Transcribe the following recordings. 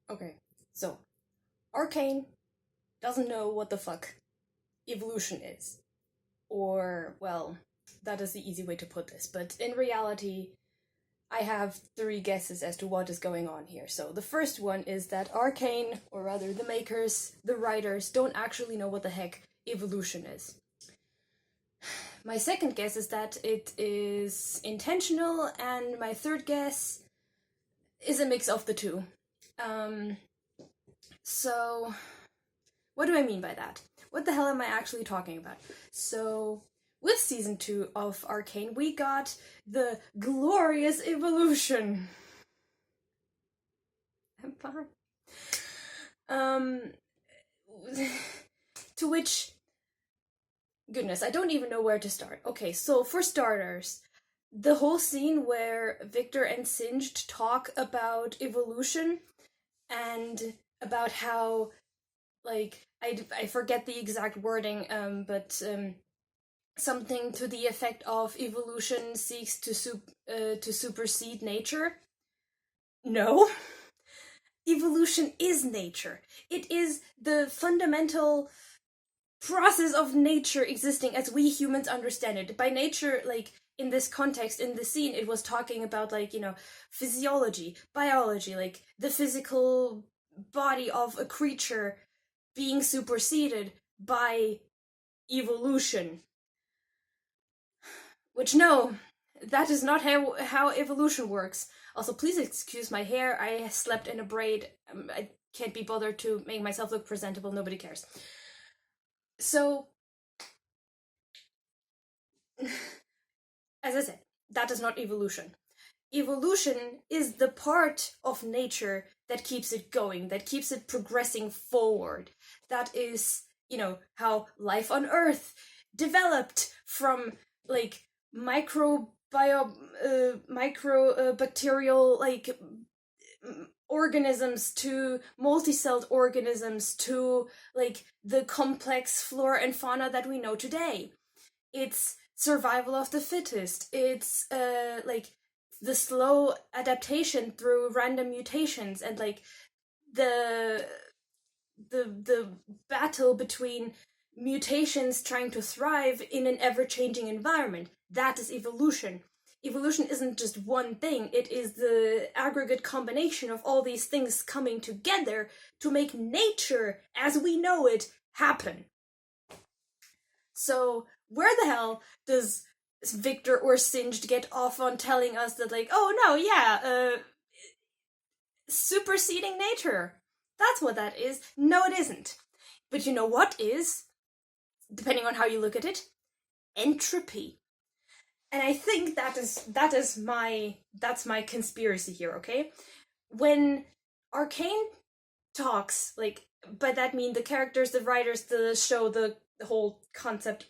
Okay, so Arcane doesn't know what the fuck evolution is. Or, well, that is the easy way to put this, but in reality, I have three guesses as to what is going on here. So the first one is that Arcane, or rather the makers, the writers, don't actually know what the heck evolution is. My second guess is that it is intentional, and my third guess is a mix of the two. Um, so, what do I mean by that? What the hell am I actually talking about? So, with season 2 of Arcane, we got the glorious evolution. I'm fine. Um, to which, goodness, I don't even know where to start. Okay, so for starters, the whole scene where Victor and Singed talk about evolution and about how, like, I forget the exact wording, but something to the effect of evolution seeks to supersede nature. No. Evolution is nature. It is the fundamental process of nature existing as we humans understand it. By nature, like in this context, in the scene, it was talking about, like, physiology, biology, like the physical body of a creature being superseded by evolution. Which, no, that is not how evolution works. Also, please excuse my hair. I slept in a braid. I can't be bothered to make myself look presentable. Nobody cares. So, as I said, that is not evolution. Evolution is the part of nature that keeps it going, that keeps it progressing forward. That is, how life on Earth developed from, like, microbacterial, like, organisms to multi-celled organisms to, like, the complex flora and fauna that we know today. It's survival of the fittest. It's like the slow adaptation through random mutations, and like the the battle between mutations trying to thrive in an ever-changing environment. That is evolution. Evolution isn't just one thing, it is the aggregate combination of all these things coming together to make nature as we know it happen. So, where the hell does Victor or Singed get off on telling us that, like, oh no, yeah, superseding nature? That's what that is. No, it isn't. But you know what is, depending on how you look at it? Entropy. And I think that's my conspiracy here, okay? When Arcane talks, like, by that mean the characters, the writers, the show, the whole concept,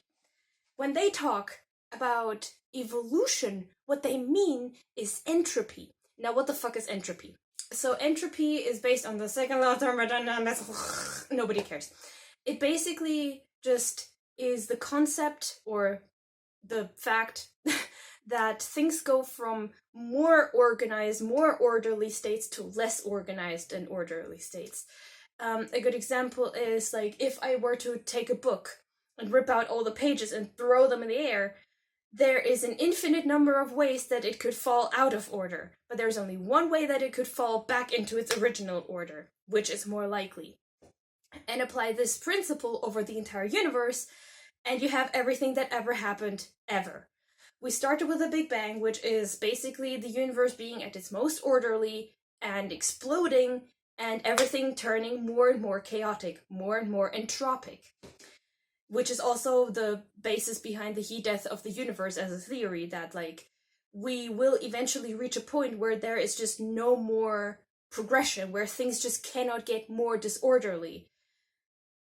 when they talk about evolution, what they mean is entropy. Now, what the fuck is entropy? So, entropy is based on the second law of thermodynamics. Nobody cares. It basically just is the concept or the fact that things go from more organized, more orderly states to less organized and orderly states. A good example is, like, if I were to take a book and rip out all the pages and throw them in the air, there is an infinite number of ways that it could fall out of order, but there's only one way that it could fall back into its original order, which is more likely. And apply this principle over the entire universe, and you have everything that ever happened, ever. We started with a Big Bang, which is basically the universe being at its most orderly and exploding, and everything turning more and more chaotic, more and more entropic. Which is also the basis behind the heat death of the universe as a theory, that, like, we will eventually reach a point where there is just no more progression, where things just cannot get more disorderly.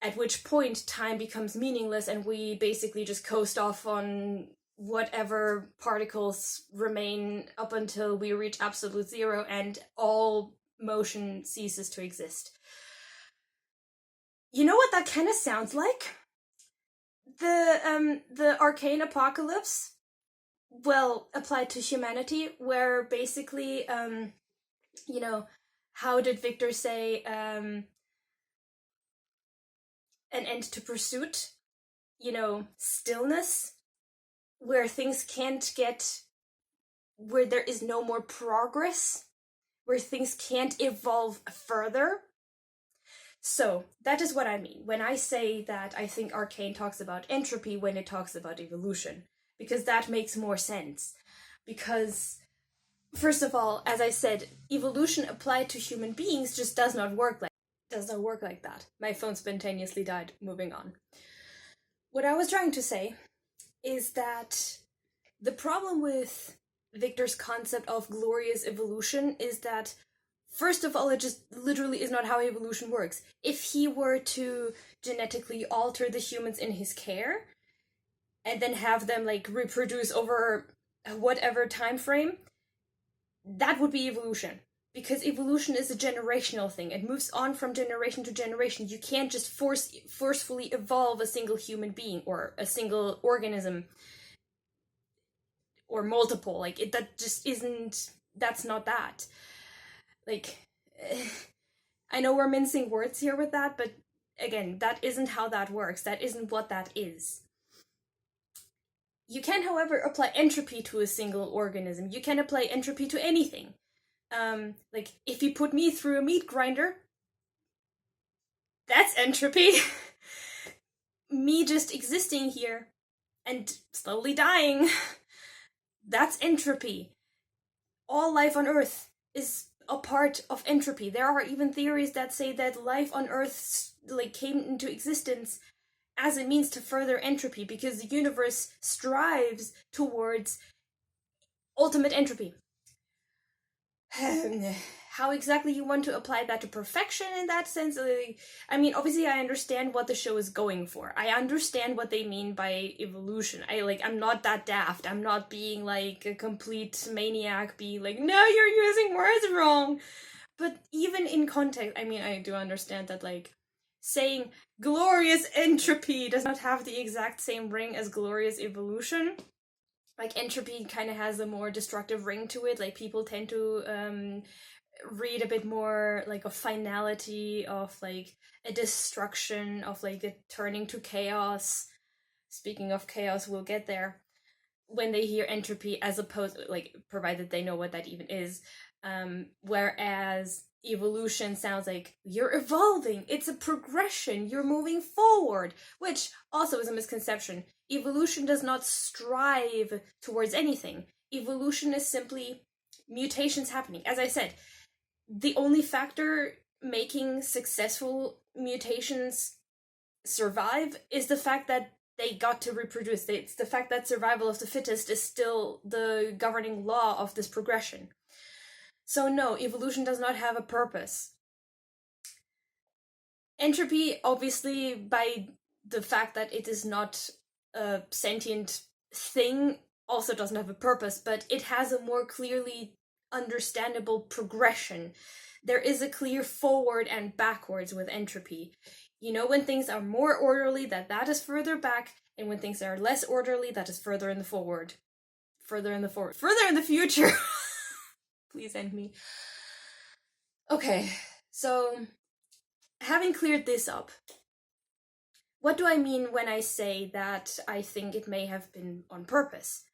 At which point time becomes meaningless and we basically just coast off on whatever particles remain up until we reach absolute zero and all motion ceases to exist. You know what that kind of sounds like? The Arcane apocalypse, well, applied to humanity, where basically, you know, how did Victor say, an end to pursuit? You know, stillness, where things can't get, where there is no more progress, where things can't evolve further. So, that is what I mean when I say that I think Arcane talks about entropy when it talks about evolution, because that makes more sense. Because, first of all, as I said, evolution applied to human beings just does not work like that. My phone spontaneously died. Moving on. What I was trying to say is that the problem with Victor's concept of glorious evolution is that, first of all, it just literally is not how evolution works. If he were to genetically alter the humans in his care and then have them like reproduce over whatever time frame, that would be evolution. Because evolution is a generational thing. It moves on from generation to generation. You can't just forcefully evolve a single human being or a single organism or multiple. Like that just isn't. That's not that. Like, I know we're mincing words here with that, but again, that isn't how that works. That isn't what that is. You can, however, apply entropy to a single organism. You can apply entropy to anything. Like, if you put me through a meat grinder, that's entropy. Me just existing here and slowly dying, that's entropy. All life on Earth is a part of entropy. There are even theories that say that life on Earth like came into existence as a means to further entropy because the universe strives towards ultimate entropy. How exactly you want to apply that to perfection in that sense? I mean, obviously I understand what the show is going for. I understand what they mean by evolution. I'm not that daft. I'm not being like a complete maniac, being like, no, you're using words wrong. But even in context, I mean, I do understand that like saying glorious entropy does not have the exact same ring as glorious evolution. Like entropy kind of has a more destructive ring to it. Like people tend to read a bit more like a finality of like a destruction of like a turning to chaos. Speaking of chaos, we'll get there when they hear entropy, as opposed like provided they know what that even is. Whereas evolution sounds like you're evolving, it's a progression, you're moving forward, which also is a misconception. Evolution does not strive towards anything. Evolution is simply mutations happening. As I said, the only factor making successful mutations survive is the fact that they got to reproduce. It's the fact that survival of the fittest is still the governing law of this progression. So no, evolution does not have a purpose. Entropy, obviously, by the fact that it is not a sentient thing, also doesn't have a purpose, but it has a more clearly understandable progression. There is a clear forward and backwards with entropy. You know, when things are more orderly, that is further back, and when things are less orderly, that is further in the forward. Further in the future. Please end me. Okay, so having cleared this up, what do I mean when I say that I think it may have been on purpose?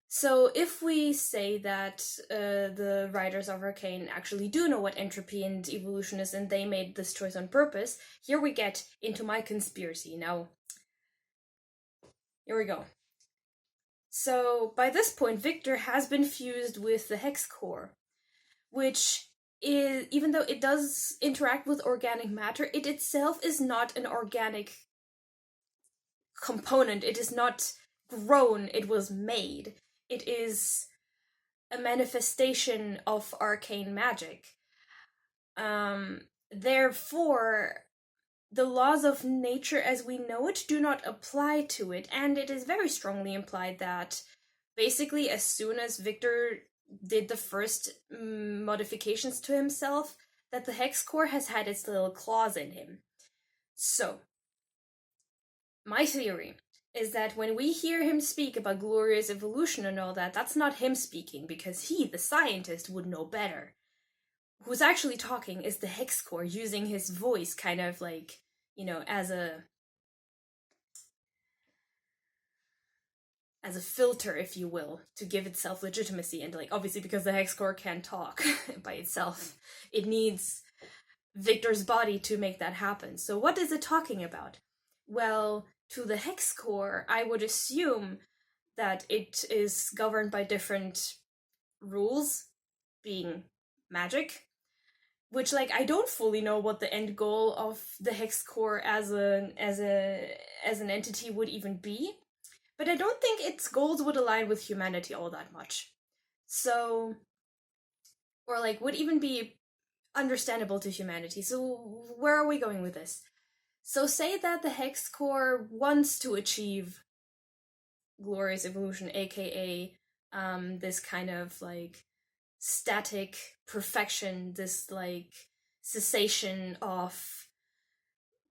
So if we say that the writers of Arcane actually do know what entropy and evolution is and they made this choice on purpose, here we get into my conspiracy. Now, here we go. So by this point, Victor has been fused with the hex core, which is, even though it does interact with organic matter, it itself is not an organic component. It is not grown, it was made. It is a manifestation of arcane magic. Therefore, the laws of nature as we know it do not apply to it, and it is very strongly implied that basically as soon as Victor did the first modifications to himself, that the hex core has had its little claws in him. So, my theory is that when we hear him speak about glorious evolution and all that, that's not him speaking, because he, the scientist, would know better. who's actually talking is the hex core, using his voice kind of like, as a filter, if you will, to give itself legitimacy. And like, obviously, because the hex core can't talk by itself, it needs Victor's body to make that happen. So what is it talking about? Well, to the hex core, I would assume that it is governed by different rules, being magic, which, like, I don't fully know what the end goal of the hex core as an entity would even be, but I don't think its goals would align with humanity all that much. So, or like, would even be understandable to humanity. So where are we going with this? So say that the hex core wants to achieve glorious evolution, aka this kind of like static perfection, this like cessation of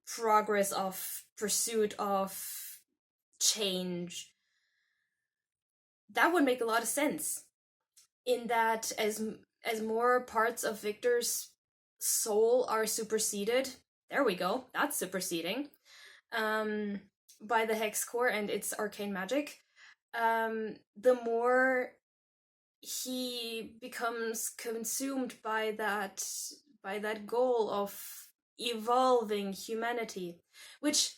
progress, of pursuit of change. That would make a lot of sense, in that as more parts of Victor's soul are superseded, there we go, that's superseding, by the hex core and its arcane magic, the more he becomes consumed by that goal of evolving humanity, which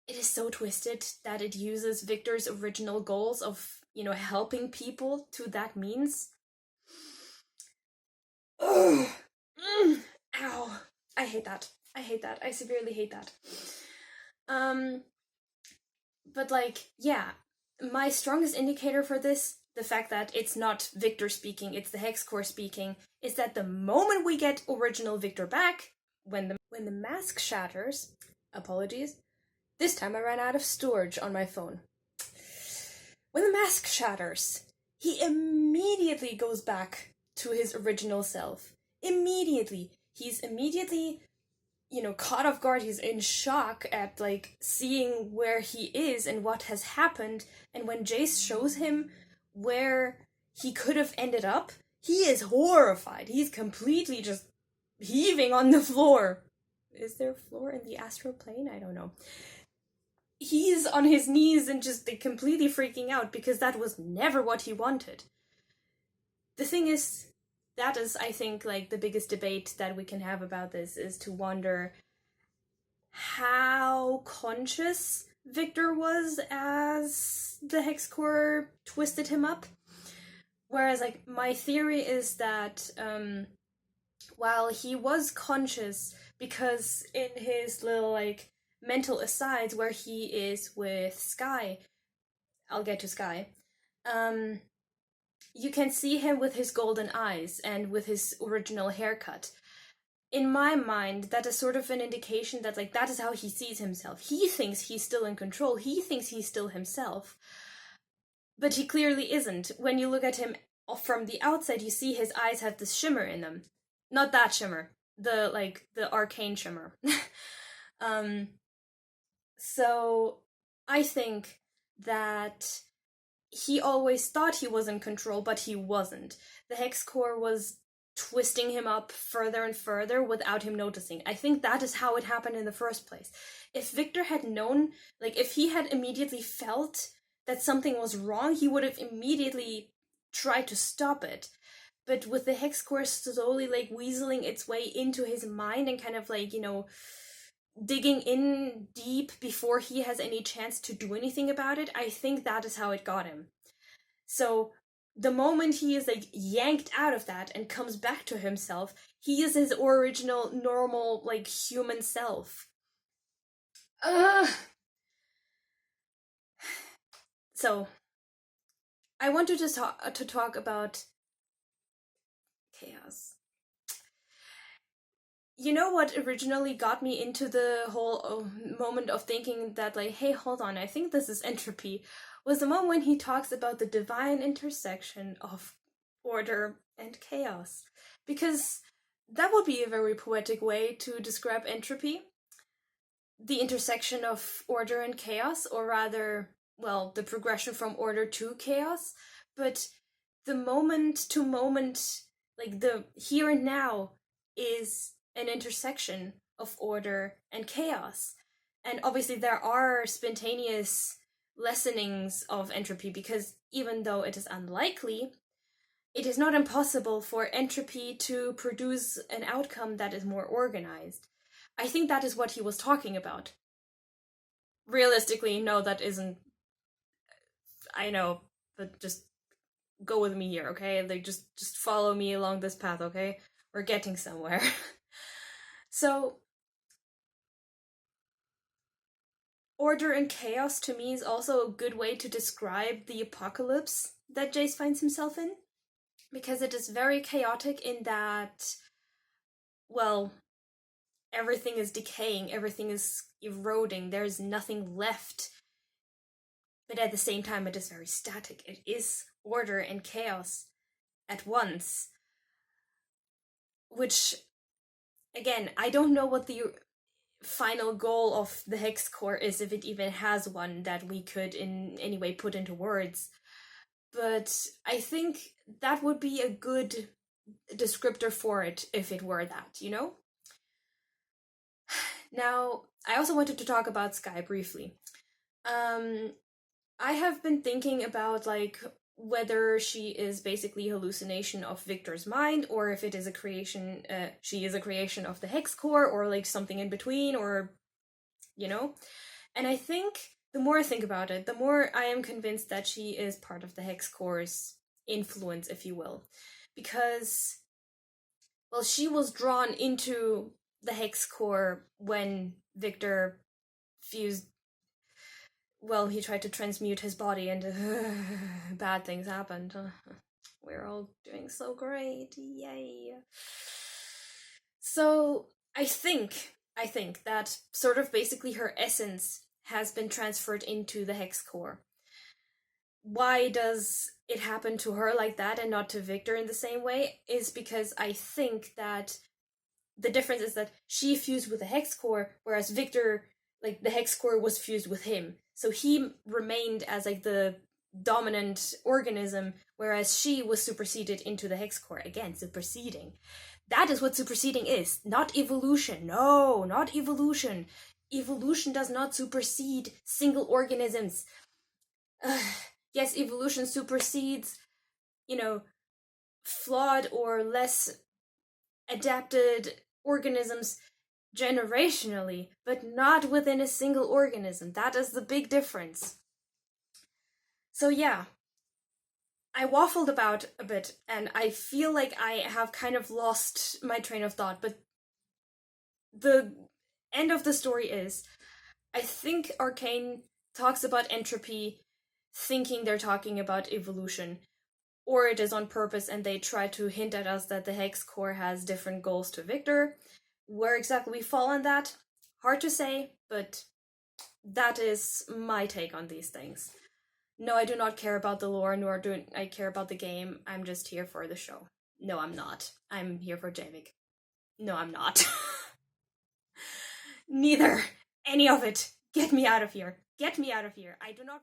it is so twisted that it uses Victor's original goals of, helping people to that means. Ugh. Ow. I hate that. I severely hate that. But like, yeah, my strongest indicator for this, the fact that it's not Victor speaking, it's the hex core speaking, is that the moment we get original Victor back, when the mask shatters, apologies, this time I ran out of storage on my phone. When the mask shatters, he immediately goes back to his original self. Immediately. He's immediately, caught off guard. He's in shock at, like, seeing where he is and what has happened. And when Jace shows him where he could have ended up, he is horrified. He's completely just heaving on the floor. Is there a floor in the astral plane? I don't know. He's on his knees and just like, completely freaking out, because that was never what he wanted. The thing is, that is, I think, like, the biggest debate that we can have about this, is to wonder how conscious Victor was as the hex core twisted him up. Whereas, like, my theory is that while he was conscious, because in his little, like, mental asides where he is with Sky, I'll get to Sky, you can see him with his golden eyes and with his original haircut. In my mind, that is sort of an indication that, like, that is how he sees himself. He thinks he's still in control. He thinks he's still himself. But he clearly isn't. When you look at him from the outside, you see his eyes have this shimmer in them. Not that shimmer. The arcane shimmer. So I think that he always thought he was in control, but he wasn't. The hex core was twisting him up further and further without him noticing. I think that is how it happened in the first place. If Victor had known, like, if he had immediately felt that something was wrong, he would have immediately tried to stop it. But with the hex core slowly, like, weaseling its way into his mind and kind of, like, digging in deep before he has any chance to do anything about it, I think that is how it got him. So the moment he is, like, yanked out of that and comes back to himself, he is his original, normal, like, human self. So I wanted to talk about chaos. You know what originally got me into the whole moment of thinking that, like, hey, hold on, I think this is entropy, was the moment when he talks about the divine intersection of order and chaos. Because that would be a very poetic way to describe entropy. The intersection of order and chaos, or rather, well, the progression from order to chaos. But the moment to moment, like the here and now is an intersection of order and chaos. And obviously there are spontaneous lessenings of entropy, because even though it is unlikely, it is not impossible for entropy to produce an outcome that is more organized. I think that is what he was talking about. Realistically, no, that isn't. I know, but just go with me here, okay? Like just follow me along this path, okay? We're getting somewhere. So, order and chaos to me is also a good way to describe the apocalypse that Jace finds himself in, because it is very chaotic in that, well, everything is decaying, everything is eroding, there's nothing left. But at the same time, it is very static. It is order and chaos at once. Which, again, I don't know what the final goal of the Hex Core is, if it even has one that we could in any way put into words. But I think that would be a good descriptor for it if it were that, you know? Now, I also wanted to talk about Sky briefly. I have been thinking about, like, whether she is basically a hallucination of Victor's mind, or if it is a creation, she is a creation of the Hex Core, or like something in between, or, you know? And I think the more I think about it, the more I am convinced that she is part of the Hex Core's influence, if you will. Because, well, she was drawn into the Hex Core when Victor fused. Well, he tried to transmute his body, and bad things happened. We're all doing so great, yay! So I think that sort of basically her essence has been transferred into the Hex Core. Why does it happen to her like that and not to Victor in the same way? Is because I think that the difference is that she fused with the Hex Core, whereas Victor, like, the Hex Core was fused with him. So he remained as, like, the dominant organism, whereas she was superseded into the Hex Core. Again, superseding. That is what superseding is, not evolution. No, not evolution. Evolution does not supersede single organisms. Yes, evolution supersedes, flawed or less adapted organisms generationally, but not within a single organism. That is the big difference. So yeah, I waffled about a bit, and I feel like I have kind of lost my train of thought, but the end of the story is, I think Arcane talks about entropy thinking they're talking about evolution, or it is on purpose and they try to hint at us that the Hex Core has different goals to Victor. Where exactly we fall on that, hard to say, but that is my take on these things. No, I do not care about the lore, nor do I care about the game. I'm just here for the show. No, I'm not. I'm here for Javik. No, I'm not. Neither. Any of it. Get me out of here. Get me out of here. I do not